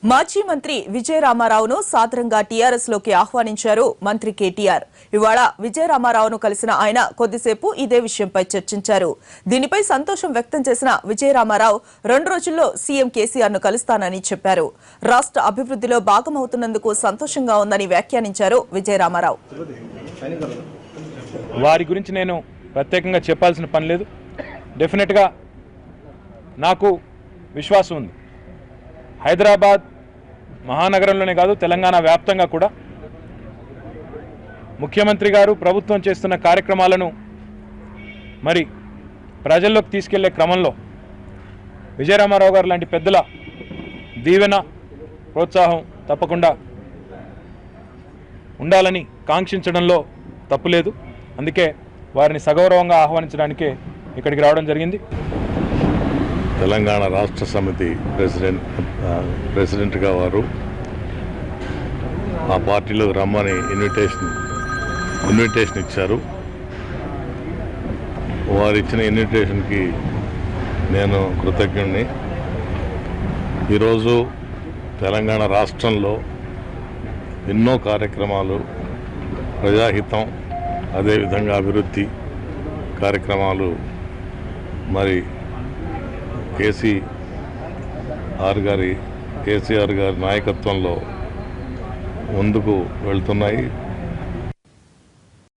మాజీ మంత్రి విజయరామారావును సాదరంగా టీఆర్ఎస్ లోకి ఆహ్వానించారు మంత్రి కేటీఆర్. ఇవాళ విజయరామారావును కలిసిన ఆయన కొద్దిసేపు ఇదే విషయంపై చర్చించారు. దీనిపై సంతోషం వ్యక్తం చేసిన విజయరామారావు 2 రోజుల్లో సీఎం కేసీఆర్ ను కలుస్తానని చెప్పారు. రాష్ట్ర అభివృద్ధిలో భాగమవుతున్నందుకు సంతోషంగా ఉందని వ్యాఖ్యానించారు విజయరామారావు. వారి గురించి నేను ప్రత్యేకంగా చెప్పాల్సిన పని లేదు. డెఫినెట్గా నాకు విశ్వాసం ఉంది. హైదరాబాద్ మహానగరంలోనే కాదు, తెలంగాణ వ్యాప్తంగా కూడా ముఖ్యమంత్రి గారు ప్రభుత్వం చేస్తున్న కార్యక్రమాలను మరి ప్రజల్లోకి తీసుకెళ్లే క్రమంలో విజయరామారావు గారు లాంటి పెద్దల దీవెన ప్రోత్సాహం తప్పకుండా ఉండాలని కాంక్షించడంలో తప్పులేదు. అందుకే వారిని సగౌరవంగా ఆహ్వానించడానికే ఇక్కడికి రావడం జరిగింది. తెలంగాణ రాష్ట్ర సమితి ప్రెసిడెంట్గా వారు ఆ పార్టీలోకి రమ్మని ఇన్విటేషన్ ఇచ్చారు. వారు ఇచ్చిన ఇన్విటేషన్కి నేను కృతజ్ఞుడిని. ఈరోజు తెలంగాణ రాష్ట్రంలో ఎన్నో కార్యక్రమాలు, ప్రజాహితం, అదేవిధంగా అభివృద్ధి కార్యక్రమాలు మరి కేసీఆర్ గారి నాయకత్వంలో ముందుకు వెళ్తున్నాయి.